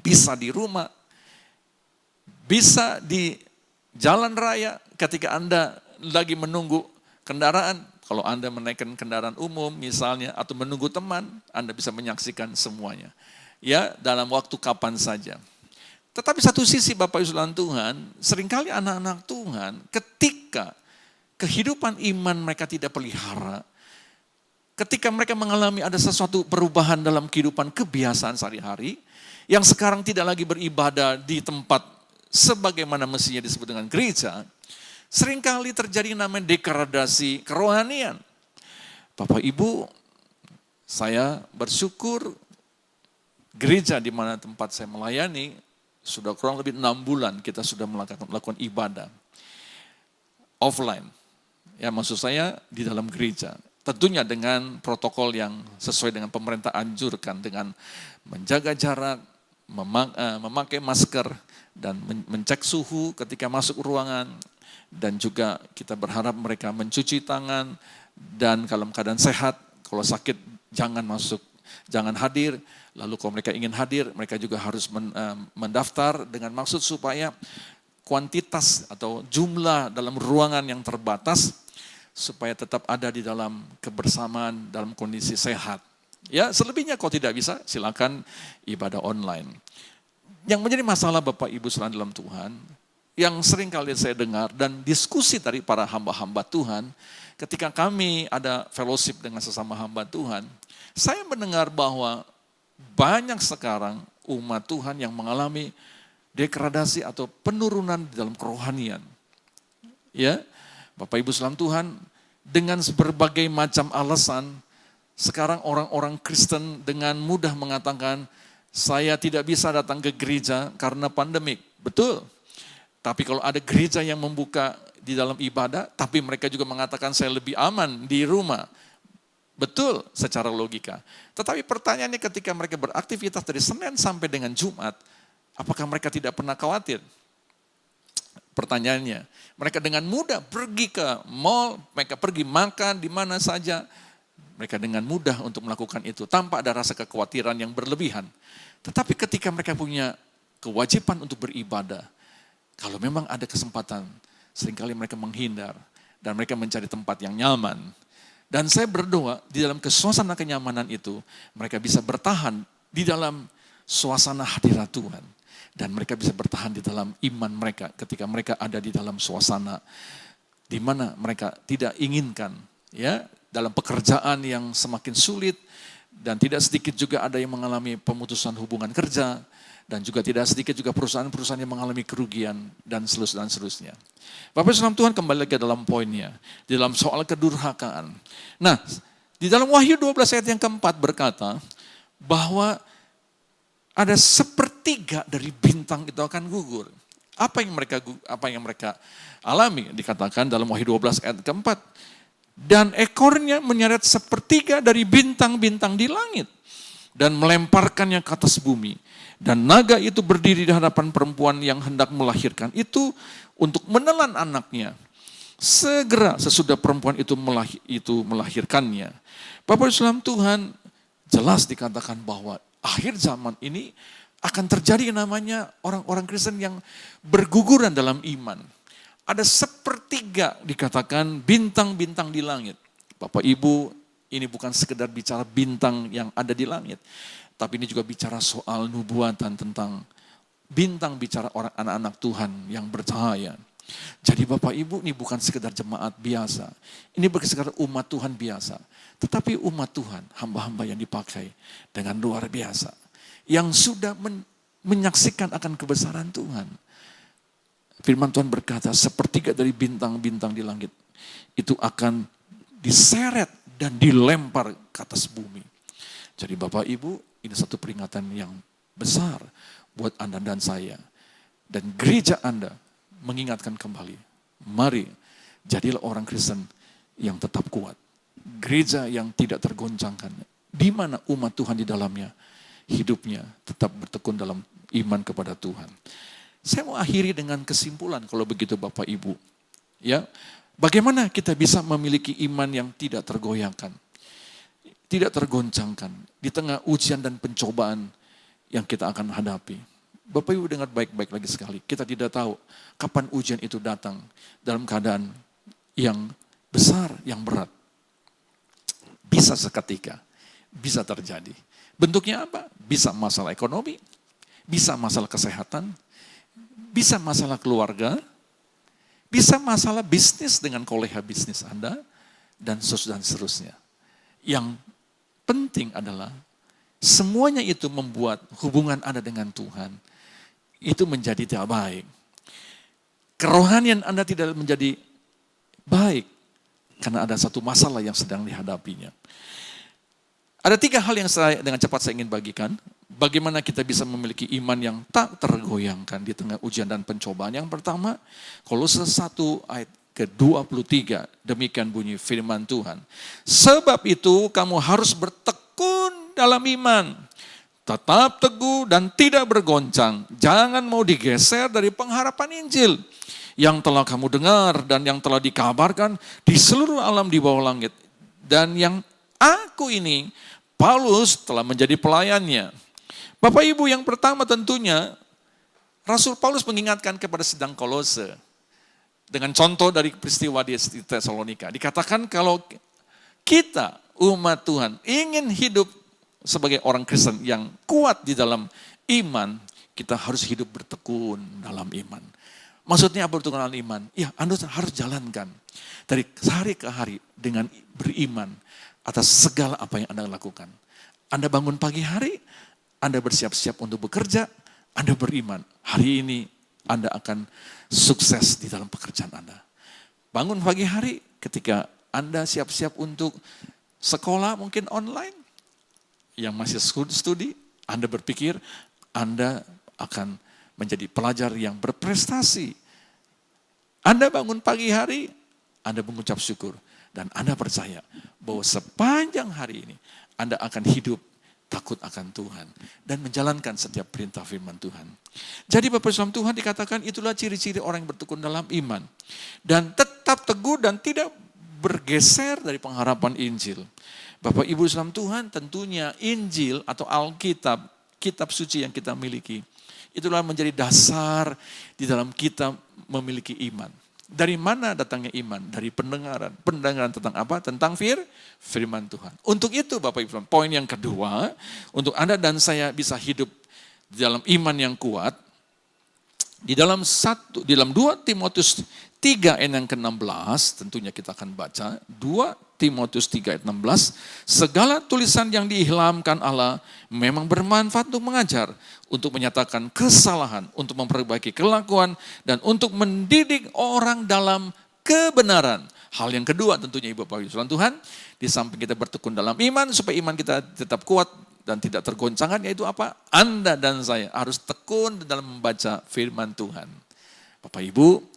Speaker 5: bisa di rumah, bisa di jalan raya ketika Anda lagi menunggu kendaraan. Kalau Anda menaikkan kendaraan umum misalnya, atau menunggu teman, Anda bisa menyaksikan semuanya. Ya, dalam waktu kapan saja. Tetapi satu sisi Bapak Ibu sekalian Tuhan, seringkali anak-anak Tuhan ketika kehidupan iman mereka tidak pelihara, ketika mereka mengalami ada sesuatu perubahan dalam kehidupan kebiasaan sehari-hari, yang sekarang tidak lagi beribadah di tempat sebagaimana mestinya disebut dengan gereja, seringkali terjadi namanya degradasi kerohanian. Bapak Ibu, saya bersyukur gereja di mana tempat saya melayani, sudah kurang lebih 6 bulan kita sudah melakukan ibadah offline. Ya, maksud saya di dalam gereja. Tentunya dengan protokol yang sesuai dengan pemerintah anjurkan, dengan menjaga jarak, memakai masker, dan mencek suhu ketika masuk ruangan. Dan juga kita berharap mereka mencuci tangan, dan kalau keadaan sehat, kalau sakit jangan masuk, jangan hadir. Lalu kalau mereka ingin hadir, mereka juga harus mendaftar dengan maksud supaya kuantitas atau jumlah dalam ruangan yang terbatas, supaya tetap ada di dalam kebersamaan dalam kondisi sehat. Ya, selebihnya kalau tidak bisa, silakan ibadah online. Yang menjadi masalah Bapak Ibu sekalian dalam Tuhan, yang sering kali saya dengar dan diskusi dari para hamba-hamba Tuhan, ketika kami ada fellowship dengan sesama hamba Tuhan, saya mendengar bahwa banyak sekarang umat Tuhan yang mengalami degradasi atau penurunan di dalam kerohanian. Ya, Bapak Ibu sekalian Tuhan, dengan berbagai macam alasan, sekarang orang-orang Kristen dengan mudah mengatakan, saya tidak bisa datang ke gereja karena pandemik. Betul. Tapi kalau ada gereja yang membuka di dalam ibadah, tapi mereka juga mengatakan saya lebih aman di rumah. Betul secara logika. Tetapi pertanyaannya ketika mereka beraktivitas dari Senin sampai dengan Jumat, apakah mereka tidak pernah khawatir? Pertanyaannya, mereka dengan mudah pergi ke mall, mereka pergi makan di mana saja, mereka dengan mudah untuk melakukan itu tanpa ada rasa kekhawatiran yang berlebihan. Tetapi ketika mereka punya kewajiban untuk beribadah, kalau memang ada kesempatan, seringkali mereka menghindar dan mereka mencari tempat yang nyaman. Dan saya berdoa di dalam suasana kenyamanan itu, mereka bisa bertahan di dalam suasana hadirat Tuhan. Dan mereka bisa bertahan di dalam iman mereka ketika mereka ada di dalam suasana di mana mereka tidak inginkan, ya, dalam pekerjaan yang semakin sulit, dan tidak sedikit juga ada yang mengalami pemutusan hubungan kerja, dan juga tidak sedikit juga perusahaan-perusahaan yang mengalami kerugian dan seterusnya. Bapak Ibu Tuhan, kembali lagi dalam poinnya, di dalam soal kedurhakaan. Nah, di dalam Wahyu 12 ayat yang keempat berkata bahwa ada sepertiga dari bintang itu akan gugur. Apa yang mereka alami? Dikatakan dalam Wahyu 12 ayat keempat. Dan ekornya menyeret sepertiga dari bintang-bintang di langit dan melemparkannya ke atas bumi. Dan naga itu berdiri di hadapan perempuan yang hendak melahirkan itu untuk menelan anaknya. Segera sesudah perempuan itu melahirkannya. Bapak Ibu Tuhan, jelas dikatakan bahwa akhir zaman ini akan terjadi namanya orang-orang Kristen yang berguguran dalam iman. Ada sepertiga dikatakan bintang-bintang di langit. Bapak Ibu, ini bukan sekedar bicara bintang yang ada di langit, tapi ini juga bicara soal nubuatan tentang bintang, bicara orang anak-anak Tuhan yang bercahaya. Jadi Bapak Ibu, ini bukan sekedar jemaat biasa. Ini bukan sekedar umat Tuhan biasa. Tetapi umat Tuhan, hamba-hamba yang dipakai dengan luar biasa. Yang sudah menyaksikan akan kebesaran Tuhan. Firman Tuhan berkata, sepertiga dari bintang-bintang di langit itu akan diseret, dan dilempar ke atas bumi. Jadi Bapak Ibu, ini satu peringatan yang besar buat Anda dan saya. Dan gereja Anda mengingatkan kembali, mari jadilah orang Kristen yang tetap kuat. Gereja yang tidak tergoncangkan, di mana umat Tuhan di dalamnya, hidupnya tetap bertekun dalam iman kepada Tuhan. Saya mau akhiri dengan kesimpulan kalau begitu Bapak Ibu. Ya, bagaimana kita bisa memiliki iman yang tidak tergoyahkan, tidak tergoncangkan di tengah ujian dan pencobaan yang kita akan hadapi. Bapak Ibu dengar baik-baik lagi sekali. Kita tidak tahu kapan ujian itu datang dalam keadaan yang besar, yang berat. Bisa seketika, bisa terjadi. Bentuknya apa? Bisa masalah ekonomi, bisa masalah kesehatan, bisa masalah keluarga, bisa masalah bisnis dengan kolega bisnis Anda, dan seterusnya. Yang penting adalah semuanya itu membuat hubungan Anda dengan Tuhan itu menjadi tidak baik. Kerohanian Anda tidak menjadi baik karena ada satu masalah yang sedang dihadapinya. Ada 3 hal yang dengan cepat saya ingin bagikan. Bagaimana kita bisa memiliki iman yang tak tergoyangkan di tengah ujian dan pencobaan. Yang pertama, Kolose 1 ayat ke-23. Demikian bunyi firman Tuhan. Sebab itu kamu harus bertekun dalam iman. Tetap teguh dan tidak bergoncang. Jangan mau digeser dari pengharapan Injil yang telah kamu dengar dan yang telah dikabarkan di seluruh alam di bawah langit. Dan yang aku ini, Paulus, telah menjadi pelayannya. Bapak Ibu, yang pertama tentunya Rasul Paulus mengingatkan kepada sedang Kolose dengan contoh dari peristiwa di Tesalonika. Dikatakan kalau kita umat Tuhan ingin hidup sebagai orang Kristen yang kuat di dalam iman, kita harus hidup bertekun dalam iman. Maksudnya apa bertekun dalam iman? Ya, Anda harus jalankan dari hari ke hari dengan beriman atas segala apa yang Anda lakukan. Anda bangun pagi hari, Anda bersiap-siap untuk bekerja, Anda beriman. Hari ini Anda akan sukses di dalam pekerjaan Anda. Bangun pagi hari ketika Anda siap-siap untuk sekolah mungkin online, yang masih studi, Anda berpikir Anda akan menjadi pelajar yang berprestasi. Anda bangun pagi hari, Anda mengucap syukur. Dan Anda percaya bahwa sepanjang hari ini Anda akan hidup takut akan Tuhan dan menjalankan setiap perintah firman Tuhan. Jadi Bapak Islam Tuhan dikatakan itulah ciri-ciri orang yang bertekun dalam iman. Dan tetap teguh dan tidak bergeser dari pengharapan Injil. Bapak Ibu Islam Tuhan, tentunya Injil atau Alkitab, kitab suci yang kita miliki, itulah menjadi dasar di dalam kita memiliki iman. Dari mana datangnya iman? Dari pendengaran. Pendengaran tentang apa? Tentang firman Tuhan. Untuk itu Bapak Ibu, poin yang kedua, untuk Anda dan saya bisa hidup di dalam iman yang kuat, di dalam 2 Timotius 3 ayat yang ke-16, tentunya kita akan baca, 2 Timotius 3 ayat 16, segala tulisan yang diilhamkan Allah memang bermanfaat untuk mengajar, untuk menyatakan kesalahan, untuk memperbaiki kelakuan, dan untuk mendidik orang dalam kebenaran. Hal yang kedua tentunya Ibu Bapak Ibu Tuhan, di samping kita bertekun dalam iman, supaya iman kita tetap kuat dan tidak tergoncangkan, yaitu apa? Anda dan saya harus tekun dalam membaca firman Tuhan. Bapak Ibu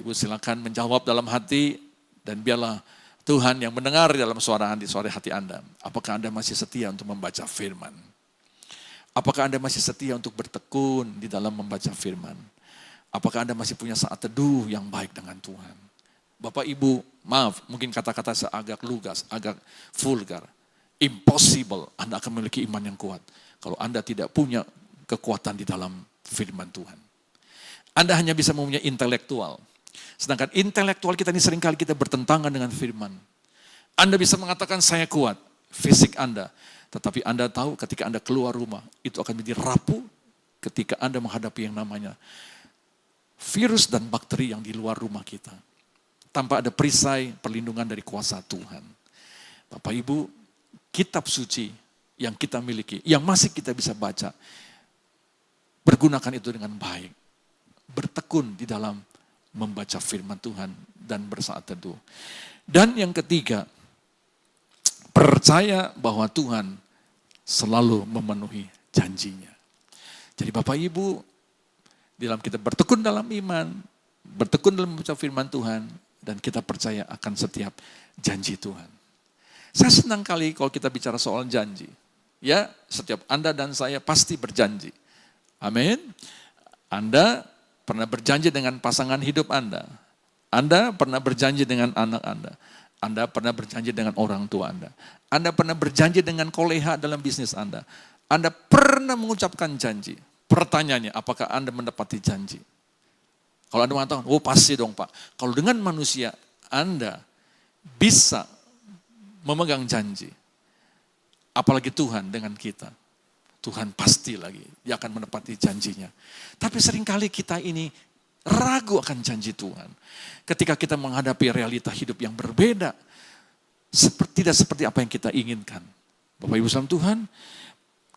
Speaker 5: silakan menjawab dalam hati, dan biarlah Tuhan yang mendengar dalam suara hati Anda. Apakah Anda masih setia untuk membaca firman? Apakah Anda masih setia untuk bertekun di dalam membaca firman? Apakah Anda masih punya saat teduh yang baik dengan Tuhan? Bapak Ibu, maaf, mungkin kata-kata saya agak lugas, agak vulgar. Impossible Anda akan memiliki iman yang kuat kalau Anda tidak punya kekuatan di dalam firman Tuhan. Anda hanya bisa mempunyai intelektual. Sedangkan intelektual kita ini seringkali kita bertentangan dengan firman. Anda bisa mengatakan saya kuat, fisik Anda. Tetapi Anda tahu ketika Anda keluar rumah, itu akan menjadi rapuh ketika Anda menghadapi yang namanya virus dan bakteri yang di luar rumah kita. Tanpa ada perisai perlindungan dari kuasa Tuhan. Bapak Ibu, kitab suci yang kita miliki, yang masih kita bisa baca, pergunakan itu dengan baik. Bertekun di dalam membaca firman Tuhan dan bersaat teduh. Dan yang ketiga, percaya bahwa Tuhan selalu memenuhi janjinya. Jadi Bapak Ibu, dalam kita bertekun dalam iman, bertekun dalam membaca firman Tuhan, dan kita percaya akan setiap janji Tuhan. Saya senang kali kalau kita bicara soal janji. Ya, setiap Anda dan saya pasti berjanji. Amin. Anda pernah berjanji dengan pasangan hidup Anda. Anda pernah berjanji dengan anak Anda. Anda pernah berjanji dengan orang tua Anda. Anda pernah berjanji dengan kolega dalam bisnis Anda. Anda pernah mengucapkan janji. Pertanyaannya, apakah Anda mendapati janji? Kalau Anda mengatakan, oh pasti dong Pak. Kalau dengan manusia, Anda bisa memegang janji. Apalagi Tuhan dengan kita. Tuhan pasti lagi, dia akan menepati janjinya. Tapi seringkali kita ini ragu akan janji Tuhan. Ketika kita menghadapi realita hidup yang berbeda, tidak seperti apa yang kita inginkan. Bapak Ibu saudara Tuhan,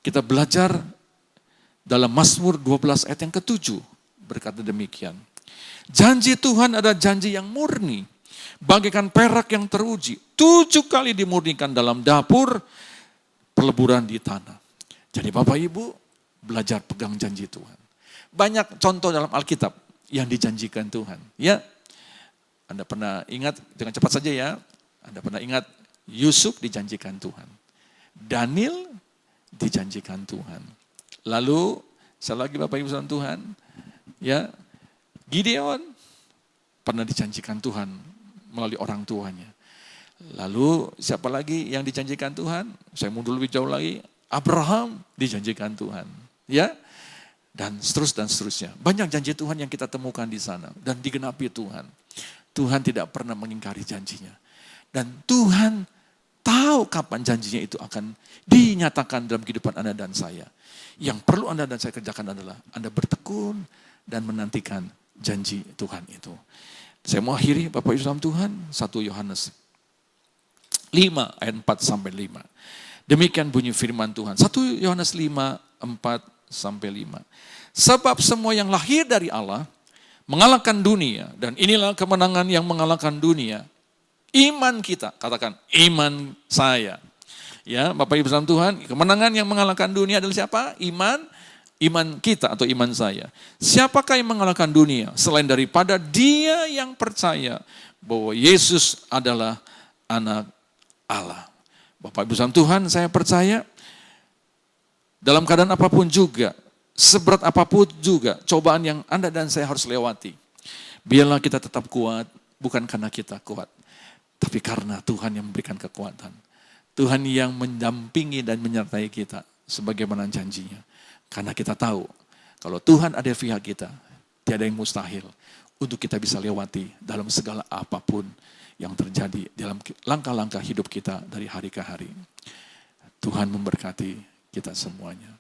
Speaker 5: kita belajar dalam Mazmur 12 ayat yang ke-7, berkata demikian. Janji Tuhan adalah janji yang murni, bagaikan perak yang teruji, 7 kali dimurnikan dalam dapur, peleburan di tanah. Jadi Bapak Ibu belajar pegang janji Tuhan. Banyak contoh dalam Alkitab yang dijanjikan Tuhan. Ya, Anda pernah ingat, dengan cepat saja ya, Anda pernah ingat Yusuf dijanjikan Tuhan. Daniel dijanjikan Tuhan. Lalu, sekali lagi Bapak Ibu saudara Tuhan, ya, Gideon pernah dijanjikan Tuhan melalui orang tuanya. Lalu siapa lagi yang dijanjikan Tuhan? Saya mundur lebih jauh lagi. Abraham dijanjikan Tuhan. Ya, dan seterusnya. Banyak janji Tuhan yang kita temukan di sana. Dan digenapi Tuhan. Tuhan tidak pernah mengingkari janjinya. Dan Tuhan tahu kapan janjinya itu akan dinyatakan dalam kehidupan Anda dan saya. Yang perlu Anda dan saya kerjakan adalah Anda bertekun dan menantikan janji Tuhan itu. Saya mau akhiri Bapak Ibu saudara Tuhan, 1 Yohanes 5 ayat 4 sampai 5. Demikian bunyi firman Tuhan. 1 Yohanes 5, 4 sampai 5. Sebab semua yang lahir dari Allah mengalahkan dunia. Dan inilah kemenangan yang mengalahkan dunia. Iman kita, katakan iman saya. Ya, Bapak Ibu saudara Tuhan, kemenangan yang mengalahkan dunia adalah siapa? Iman kita atau iman saya. Siapakah yang mengalahkan dunia? Selain daripada dia yang percaya bahwa Yesus adalah anak Allah. Bapak Ibu saudara Tuhan, saya percaya dalam keadaan apapun juga, seberat apapun juga, cobaan yang Anda dan saya harus lewati. Biarlah kita tetap kuat, bukan karena kita kuat, tapi karena Tuhan yang memberikan kekuatan. Tuhan yang mendampingi dan menyertai kita sebagaimana janjinya. Karena kita tahu, kalau Tuhan ada di pihak kita, tiada yang mustahil untuk kita bisa lewati dalam segala apapun yang terjadi dalam langkah-langkah hidup kita dari hari ke hari. Tuhan memberkati kita semuanya.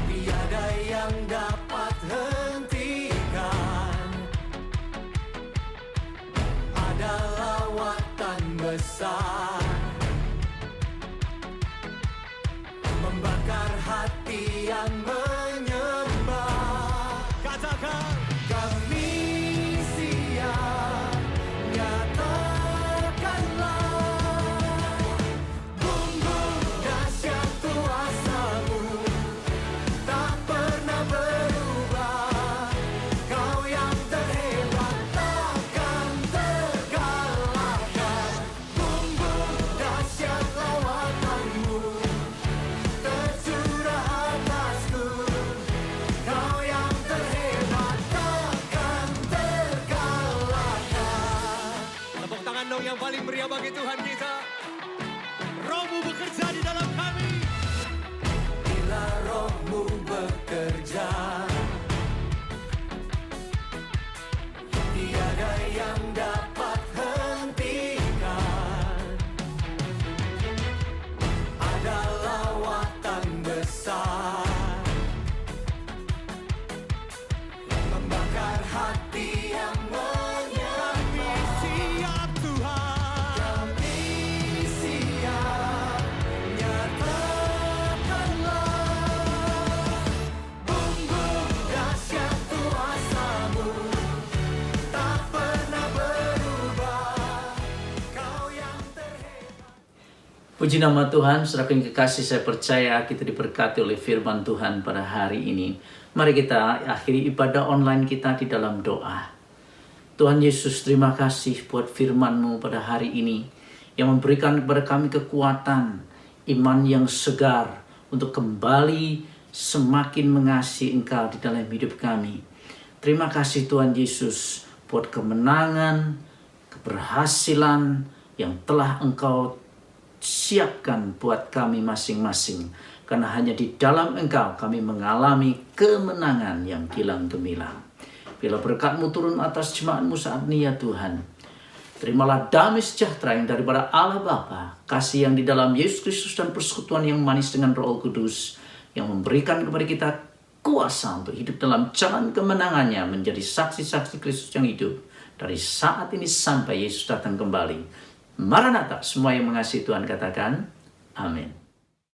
Speaker 4: Tiada yang dapat hentikan. Ada lawatan besar membakar hati yang menyembah. Katakan kami siap, nyatakanlah bumbung dahsyat kuasa-Mu tak pernah berubah. Kau yang terhebat takkan terkalahkan. Bumbung dahsyat lawatan-Mu tercurah atasku. Kau yang terhebat takkan terkalahkan. Tepuk tangan dong yang paling meriah bagi Tuhan kita. Roh-Mu bekerja di dalam kami. Bila Roh-Mu bekerja, tiada yang dapat hentikan. Ada lawatan
Speaker 1: Puji nama Tuhan, saudara yang kekasih, saya percaya kita diberkati oleh firman Tuhan pada hari ini. Mari kita akhiri ibadah online kita di dalam doa. Tuhan Yesus, terima kasih buat firman-Mu pada hari ini yang memberikan kepada kami kekuatan, iman yang segar untuk kembali semakin mengasihi Engkau di dalam hidup kami. Terima kasih Tuhan Yesus buat kemenangan, keberhasilan yang telah Engkau siapkan buat kami masing-masing. Karena hanya di dalam Engkau kami mengalami kemenangan yang gilang gemilang. Bila berkat-Mu turun atas jemaat-Mu saat ini ya Tuhan. Terimalah damai sejahtera yang daripada Allah Bapa, kasih yang di dalam Yesus Kristus dan persekutuan yang manis dengan Roh Kudus yang memberikan kepada kita kuasa untuk hidup dalam jalan kemenangannya, menjadi saksi-saksi Kristus yang hidup dari saat ini sampai Yesus datang kembali. Maranatha, semua yang mengasihi Tuhan katakan amin.